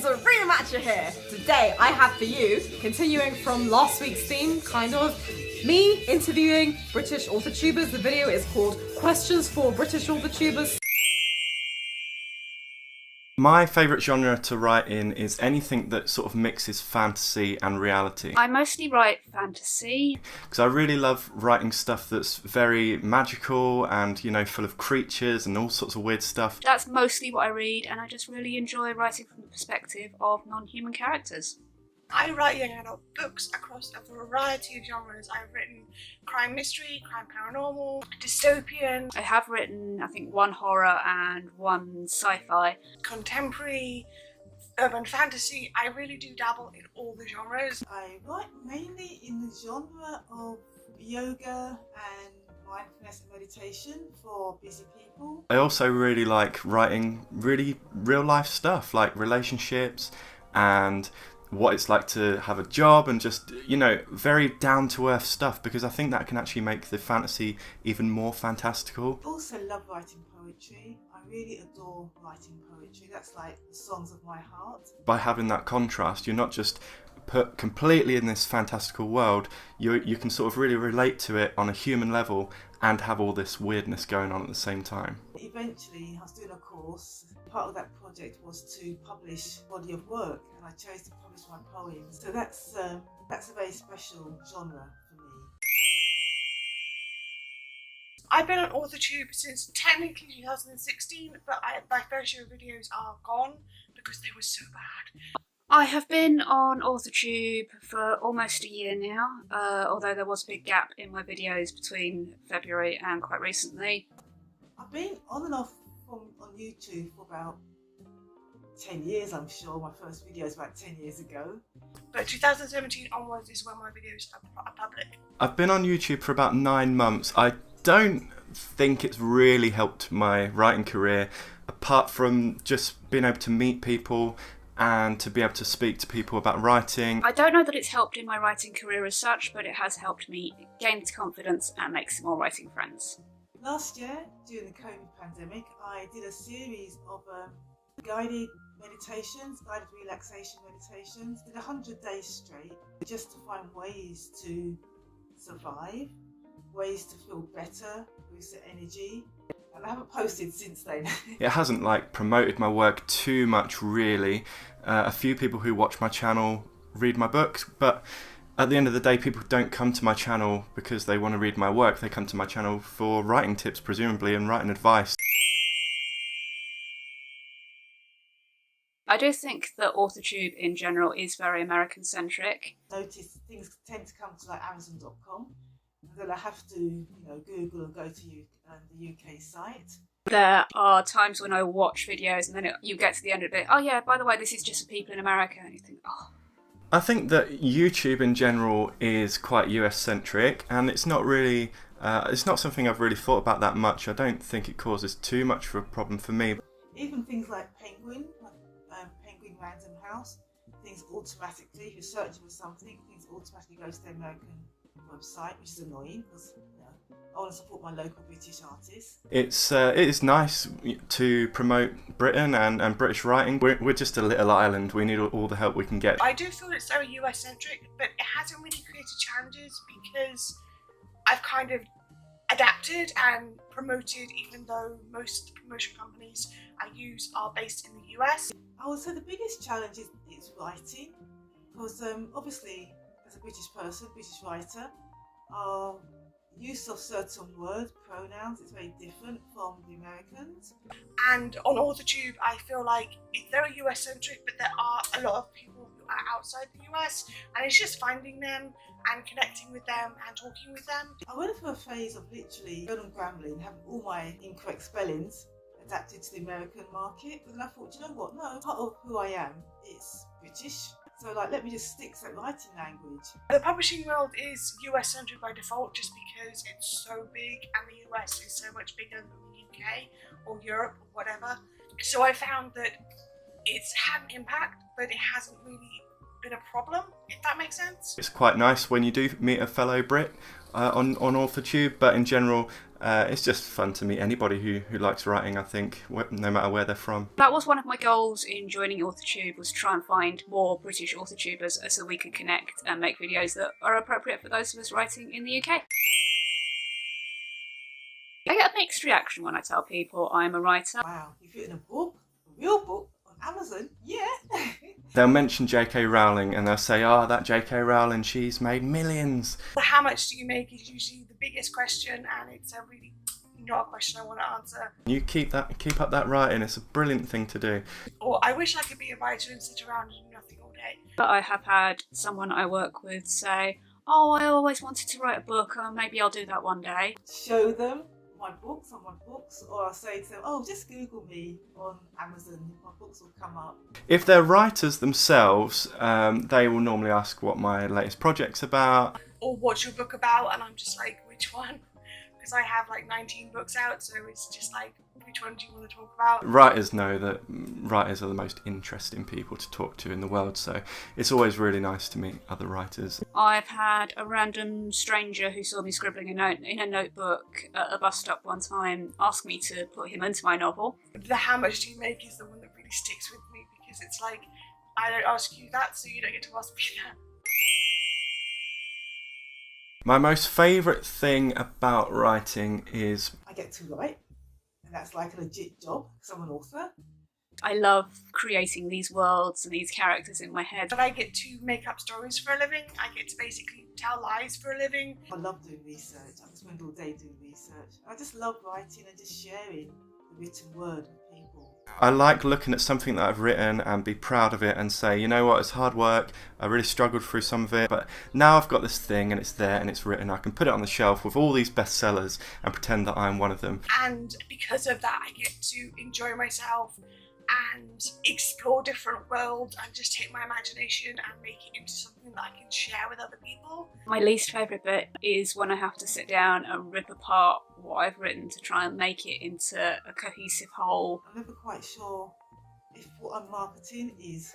boys, Rematcher here. Today I have for you, continuing from last week's theme, kind of, me interviewing British Authortubers. The video is called Questions for British Authortubers. My favourite genre to write in is anything that sort of mixes fantasy and reality. I mostly write fantasy. Because I really love writing stuff that's very magical and, you know, full of creatures and all sorts of weird stuff. That's mostly what I read, and I just really enjoy writing from the perspective of non-human characters. I write young adult books across a variety of genres. I've written crime mystery, crime paranormal, dystopian. I have written, I think, one horror and one sci-fi. Contemporary, urban fantasy. I really do dabble in all the genres. I write mainly in the genre of yoga and mindfulness and meditation for busy people. I also really like writing really real life stuff like relationships and what it's like to have a job and just, you know, very down-to-earth stuff, because I think that can actually make the fantasy even more fantastical. I also love writing poetry. I really adore writing poetry. That's like the songs of my heart. By having that contrast, you're not just put completely in this fantastical world, you can sort of really relate to it on a human level and have all this weirdness going on at the same time. Eventually, I was doing a course. Part of that project was to publish a body of work, and I chose to publish my poems. So that's a very special genre for me. I've been on Authortube since technically 2016, but my first share of videos are gone because they were so bad. I have been on Authortube for almost a year now, although there was a big gap in my videos between February and quite recently. I've been on and off on YouTube for about 10 years, I'm sure. My first video is about 10 years ago. But 2017 onwards is when my videos are public. I've been on YouTube for about 9 months. I don't think it's really helped my writing career, apart from just being able to meet people and to be able to speak to people about writing. I don't know that it's helped in my writing career as such, but it has helped me gain confidence and make some more writing friends. Last year, during the COVID pandemic, I did a series of guided meditations, guided relaxation meditations. Did 100 days straight, just to find ways to survive, ways to feel better, boost the energy. And I haven't posted since then. It hasn't like promoted my work too much really. A few people who watch my channel read my books, but at the end of the day, people don't come to my channel because they want to read my work. They come to my channel for writing tips, presumably, and writing advice. I do think that Authortube in general is very American-centric. Notice things tend to come to like Amazon.com, and then I have to, you know, Google and go to the UK site. There are times when I watch videos and then you get to the end of it, oh yeah, by the way, this is just for people in America, and you think, oh. I think that YouTube in general is quite US-centric, and it's not really, it's not something I've really thought about that much. I don't think it causes too much of a problem for me. Even things like Penguin Random House, things automatically, if you're searching for something, things automatically go to the American website, which is annoying because, you know, I want to support my local British artists. It is nice to promote Britain and British writing. We're just a little island. We need all the help we can get. I do feel it's very US-centric, but it hasn't really created challenges because I've kind of adapted and promoted, even though most promotion companies I use are based in the US. I would say the biggest challenge is writing, because obviously as a British person, British writer, our use of certain words, pronouns, is very different from the Americans. And on Authortube, I feel like it's very US-centric, but there are a lot of people who are outside the US, and it's just finding them and connecting with them and talking with them. I went through a phase of literally going on Grammarly and having all my incorrect spellings adapted to the American market, but then I thought, you know what, no, part of who I am is British, so like let me just stick to that writing language. The publishing world is US-centric by default just because it's so big and the US is so much bigger than the UK or Europe or whatever. So I found that it's had an impact, but it hasn't really been a problem, if that makes sense. It's quite nice when you do meet a fellow Brit on Authortube, but in general, it's just fun to meet anybody who likes writing, I think, no matter where they're from. That was one of my goals in joining Authortube, was to try and find more British Authortubers so we could connect and make videos that are appropriate for those of us writing in the UK. I get a mixed reaction when I tell people I'm a writer. Wow, you've written a book, a real book, on Amazon? Yeah. They'll mention J.K. Rowling and they'll say, oh, that J.K. Rowling, she's made millions. The how much do you make is usually the biggest question, and it's a really not a question I want to answer. You keep up that writing, it's a brilliant thing to do. Or I wish I could be a writer and sit around and do nothing all day. But I have had someone I work with say, oh, I always wanted to write a book, maybe I'll do that one day. Show them my books on my books, or I'll say to them, oh, just Google me on Amazon, my books will come up. If they're writers themselves, they will normally ask what my latest project's about. Or what's your book about? And I'm just like, which one? Because I have like 19 books out, so it's just like, which one do you want to talk about? Writers know that writers are the most interesting people to talk to in the world, so it's always really nice to meet other writers. I've had a random stranger who saw me scribbling a note in a notebook at a bus stop one time ask me to put him into my novel. The how much do you make is the one that really sticks with me, because it's like, I don't ask you that, so you don't get to ask me that. My most favourite thing about writing is I get to write, and that's like a legit job, because I'm an author. I love creating these worlds and these characters in my head. But I get to make up stories for a living. I get to basically tell lies for a living. I love doing research. I can spend all day doing research. I just love writing and just sharing the written word with people. I like looking at something that I've written and be proud of it and say, you know what, it's hard work, I really struggled through some of it, but now I've got this thing and it's there and it's written, I can put it on the shelf with all these bestsellers and pretend that I'm one of them. And because of that, I get to enjoy myself and explore different worlds and just take my imagination and make it into something that I can share with other people. My least favourite bit is when I have to sit down and rip apart what I've written to try and make it into a cohesive whole. I'm never quite sure if what I'm marketing is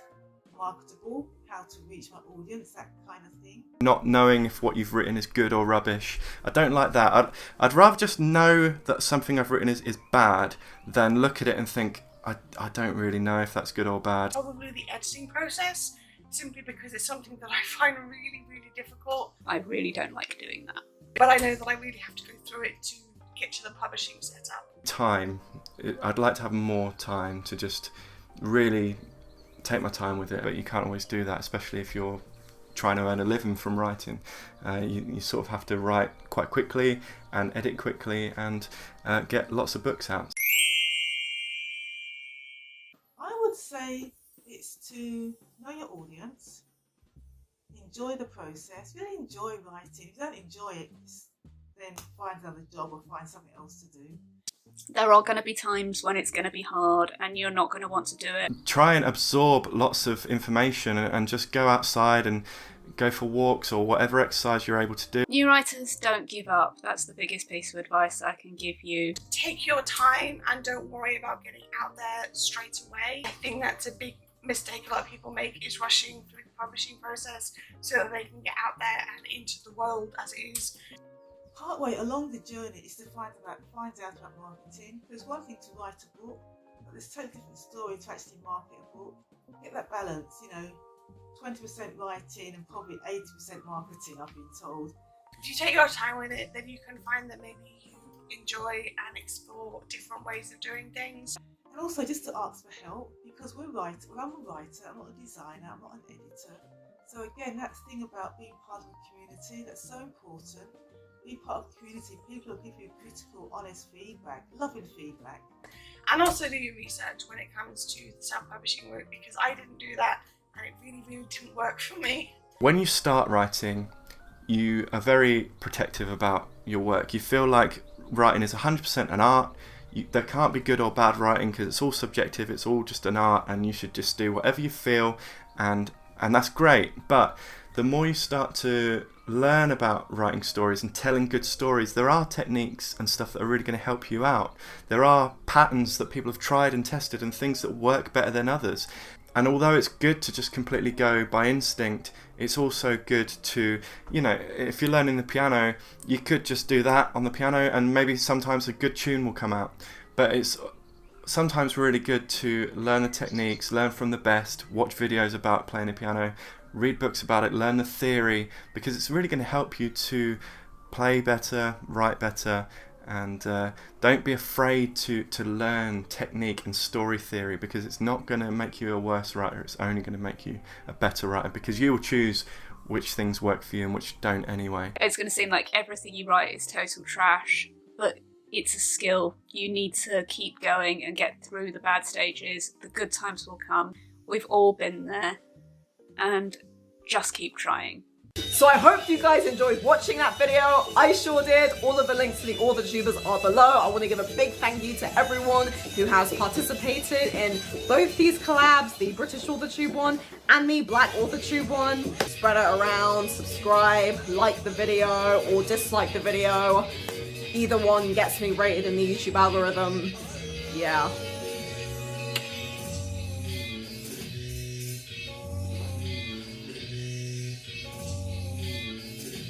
marketable, how to reach my audience, that kind of thing. Not knowing if what you've written is good or rubbish. I don't like that. I'd rather just know that something I've written is bad than look at it and think, I don't really know if that's good or bad. Probably the editing process, simply because it's something that I find really, really difficult. I really don't like doing that. But I know that I really have to go through it to get to the publishing setup. Time. I'd like to have more time to just really take my time with it, but you can't always do that, especially if you're trying to earn a living from writing. You sort of have to write quite quickly and edit quickly and get lots of books out. I would say it's to know your audience, enjoy the process, really enjoy writing. If you don't enjoy it, then find another job or find something else to do. There are going to be times when it's going to be hard and you're not going to want to do it. Try and absorb lots of information and just go outside and go for walks or whatever exercise you're able to do. New writers, don't give up. That's the biggest piece of advice I can give you. Take your time and don't worry about getting out there straight away. I think that's a big mistake a lot of people make, is rushing through the publishing process so that they can get out there and into the world as it is. Partway along the journey is to find out about marketing. There's one thing to write a book, but there's a totally different story to actually market a book. Get that balance, 20% writing and probably 80% marketing, I've been told. If you take your time with it, then you can find that maybe you enjoy and explore different ways of doing things. And also just to ask for help, because I'm a writer, I'm not a designer, I'm not an editor. So again, that thing about being part of a community, that's so important. Be part of the community, people will give you critical, honest feedback, loving feedback. And also do your research when it comes to the self-publishing route, because I didn't do that and it really, really didn't work for me. When you start writing, you are very protective about your work. You feel like writing is 100% an art. There can't be good or bad writing because it's all subjective, it's all just an art, and you should just do whatever you feel, and that's great. But the more you start to learn about writing stories and telling good stories, there are techniques and stuff that are really going to help you out. There are patterns that people have tried and tested and things that work better than others. And although it's good to just completely go by instinct, it's also good to, you know, if you're learning the piano, you could just do that on the piano and maybe sometimes a good tune will come out. But it's sometimes really good to learn the techniques, learn from the best, watch videos about playing the piano, read books about it, learn the theory, because it's really going to help you to play better, write better. And don't be afraid to learn technique and story theory, because it's not going to make you a worse writer, it's only going to make you a better writer, because you will choose which things work for you and which don't anyway. It's going to seem like everything you write is total trash, but it's a skill. You need to keep going and get through the bad stages. The good times will come. We've all been there. And just keep trying. So I hope you guys enjoyed watching that video. I sure did. All of the links to the Authortubers are below. I want to give a big thank you to everyone who has participated in both these collabs, the British Authortube one and the Black Authortube one. Spread it around, subscribe, like the video or dislike the video. Either one gets me rated in the YouTube algorithm. Yeah.